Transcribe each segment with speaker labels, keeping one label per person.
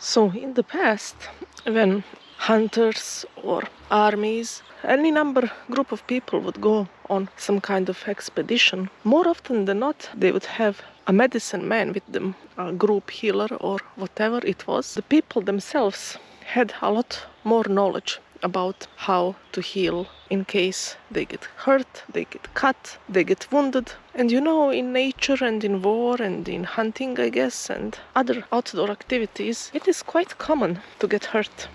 Speaker 1: So in the past, when hunters or armies, any group of people would go on some kind of expedition, more often than not, they would have a medicine man with them, a group healer or whatever it was. The people themselves had a lot more knowledge about how to heal in case they get hurt, they get cut, they get wounded. And in nature and in war and in hunting, I guess, and other outdoor activities, it is quite common to get hurt.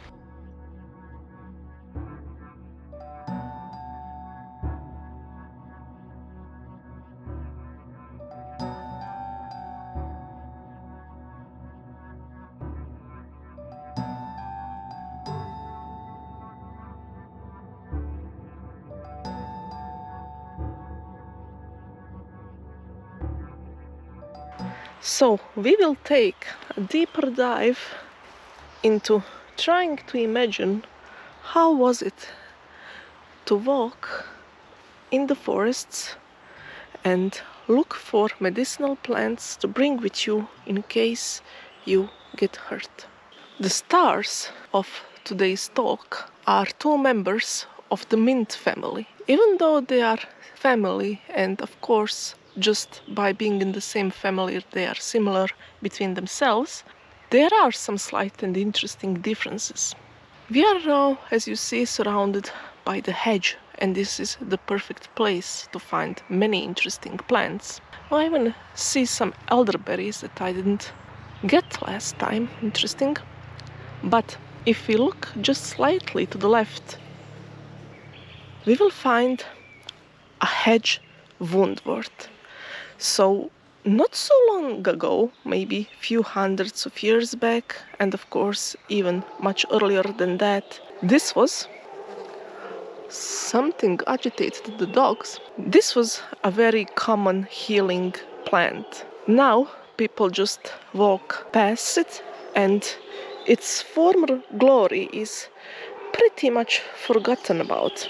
Speaker 1: So we will take a deeper dive into trying to imagine how was it to walk in the forests and look for medicinal plants to bring with you in case you get hurt. The stars of today's talk are two members of the mint family. Even though they are family, and of course just by being in the same family they are similar between themselves, there are some slight and interesting differences. We are now, as you see, surrounded by the hedge, and this is the perfect place to find many interesting plants. I even see some elderberries that I didn't get last time. Interesting. But if we look just slightly to the left, we will find a hedge woundwort. So not so long ago, maybe few hundreds of years back, and of course even much earlier than that, this was something agitated the dogs. This was a very common healing plant. Now people just walk past it, and its former glory is pretty much forgotten about.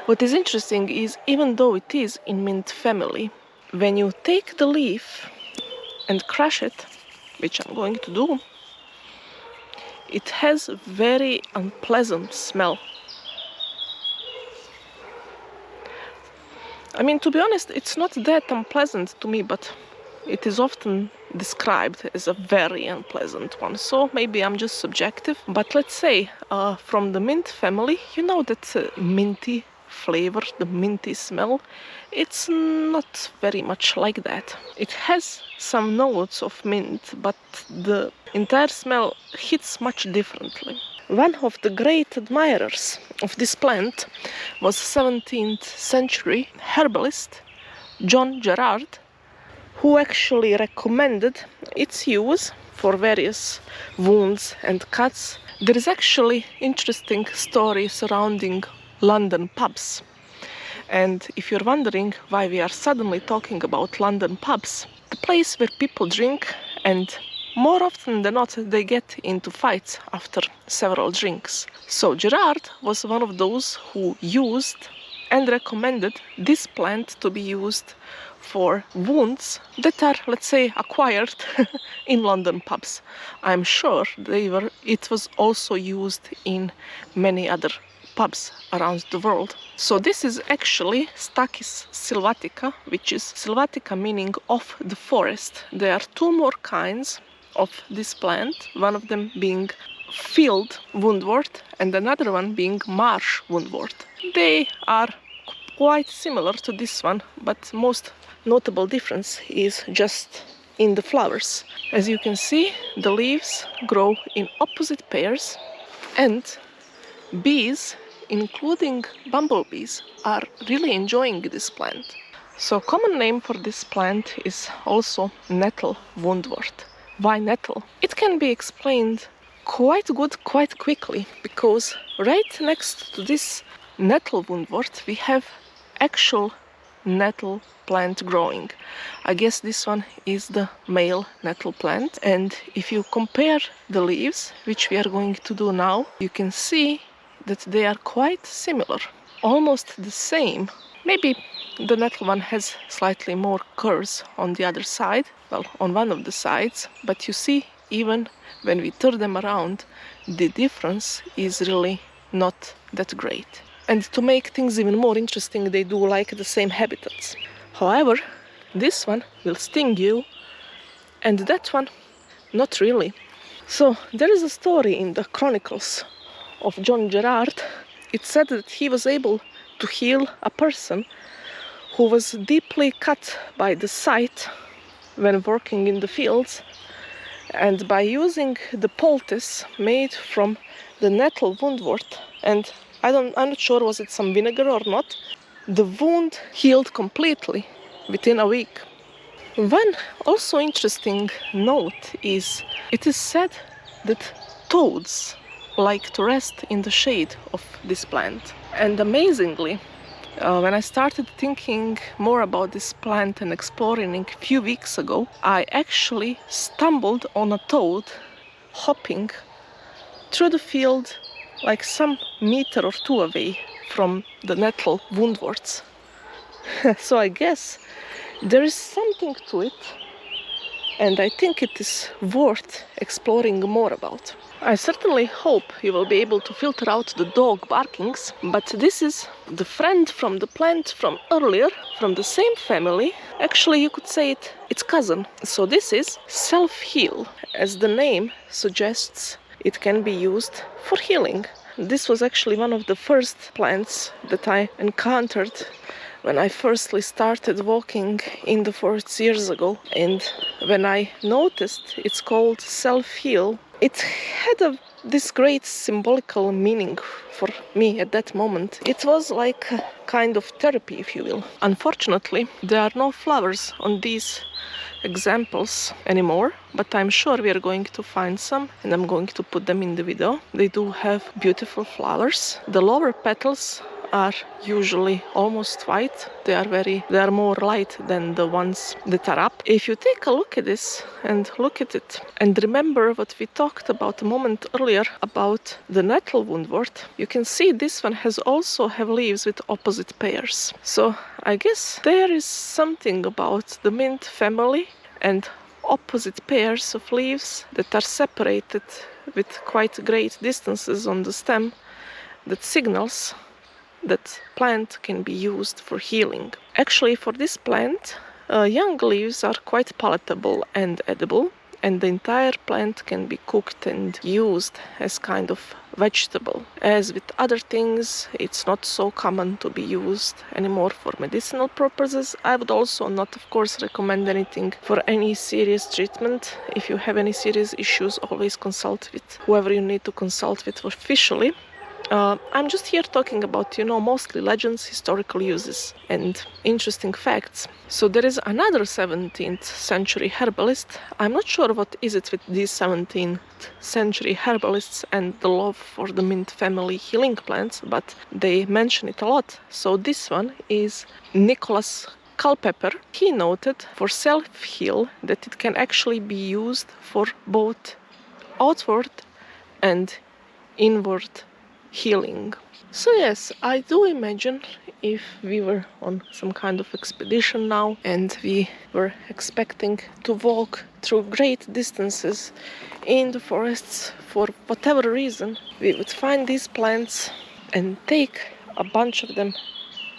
Speaker 1: What is interesting is, even though it is in mint family, when you take the leaf and crush it, which I'm going to do, it has a very unpleasant smell. I mean, to be honest, it's not that unpleasant to me, but it is often described as a very unpleasant one. So maybe I'm just subjective. But let's say from the mint family, that minty flavor, the minty smell, it's not very much like that. It has some notes of mint, but the entire smell hits much differently. One of the great admirers of this plant was 17th century herbalist John Gerard, who actually recommended its use for various wounds and cuts. There is actually interesting story surrounding London pubs. And if you're wondering why we are suddenly talking about London pubs, the place where people drink, and more often than not they get into fights after several drinks. So Gerard was one of those who used and recommended this plant to be used for wounds that are, let's say, acquired in London pubs. I'm sure it was also used in many other pubs around the world. So this is actually Stachys sylvatica, which is sylvatica meaning of the forest. There are two more kinds of this plant, one of them being field woundwort and another one being marsh woundwort. They are quite similar to this one, but most notable difference is just in the flowers. As you can see, the leaves grow in opposite pairs, and bees, including bumblebees, are really enjoying this plant. So common name for this plant is also nettle woundwort. Why nettle? It can be explained quite quickly, because right next to this nettle woundwort we have actual nettle plant growing. I guess this one is the male nettle plant, and if you compare the leaves, which we are going to do now, you can see that they are quite similar, almost the same Maybe the nettle one has slightly more curves on the other side, well, on one of the sides, but you see, even when we turn them around, the difference is really not that great. And to make things even more interesting, they do like the same habitats. However, this one will sting you, and that one, not really. So there is a story in the Chronicles of John Gerard. It said that he was able to heal a person who was deeply cut by the scythe when working in the fields, and by using the poultice made from the nettle woundwort, and I'm not sure was it some vinegar or not, the wound healed completely within a week. One also interesting note is, it is said that toads like to rest in the shade of this plant. And amazingly, when I started thinking more about this plant and exploring it a few weeks ago, I actually stumbled on a toad hopping through the field like some meter or two away from the nettle woundworts. So I guess there is something to it, and I think it is worth exploring more about. I certainly hope you will be able to filter out the dog barkings, but this is the friend from the plant from earlier, from the same family. Actually, you could say it's cousin. So this is self-heal. As the name suggests, it can be used for healing. This was actually one of the first plants that I encountered when I firstly started walking in the forest years ago. And when I noticed it's called self-heal, it had this great symbolical meaning for me at that moment. It was like a kind of therapy, if you will. Unfortunately, there are no flowers on these examples anymore, but I'm sure we are going to find some, and I'm going to put them in the video. They do have beautiful flowers. The lower petals are usually almost white. They are more light than the ones that are up. If you take a look at this and look at it and remember what we talked about a moment earlier about the nettle woundwort, you can see this one has also have leaves with opposite pairs. So I guess there is something about the mint family and opposite pairs of leaves that are separated with quite great distances on the stem that signals that plant can be used for healing. Actually, for this plant, young leaves are quite palatable and edible, and the entire plant can be cooked and used as kind of vegetable. As with other things, it's not so common to be used anymore for medicinal purposes. I would also not, of course, recommend anything for any serious treatment. If you have any serious issues, always consult with whoever you need to consult with officially. I'm just here talking about, mostly legends, historical uses, and interesting facts. So there is another 17th century herbalist. I'm not sure what is it with these 17th century herbalists and the love for the mint family healing plants, but they mention it a lot. So this one is Nicholas Culpeper. He noted for self-heal that it can actually be used for both outward and inward healing. So yes, I do imagine if we were on some kind of expedition now and we were expecting to walk through great distances in the forests for whatever reason, we would find these plants and take a bunch of them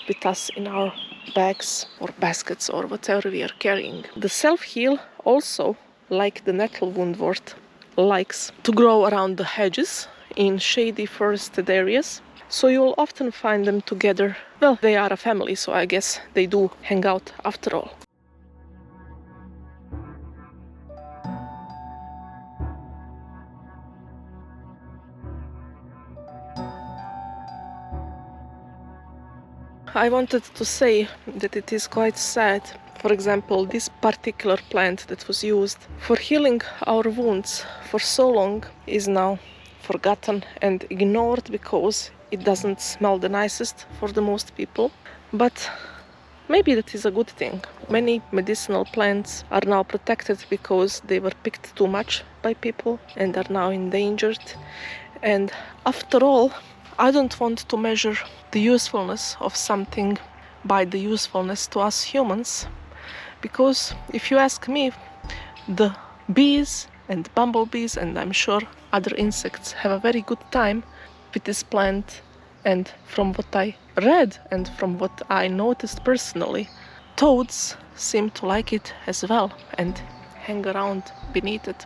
Speaker 1: with us in our bags or baskets or whatever we are carrying. The self-heal also, like the nettle woundwort, likes to grow around the hedges in shady forested areas, so you'll often find them together. Well, they are a family, so I guess they do hang out after all. I wanted to say that it is quite sad. For example, this particular plant that was used for healing our wounds for so long is now forgotten and ignored because it doesn't smell the nicest for the most people. But maybe that is a good thing. Many medicinal plants are now protected because they were picked too much by people and are now endangered. And after all, I don't want to measure the usefulness of something by the usefulness to us humans. Because if you ask me, the bees and bumblebees, and I'm sure other insects, have a very good time with this plant. And from what I read and from what I noticed personally, toads seem to like it as well and hang around beneath it.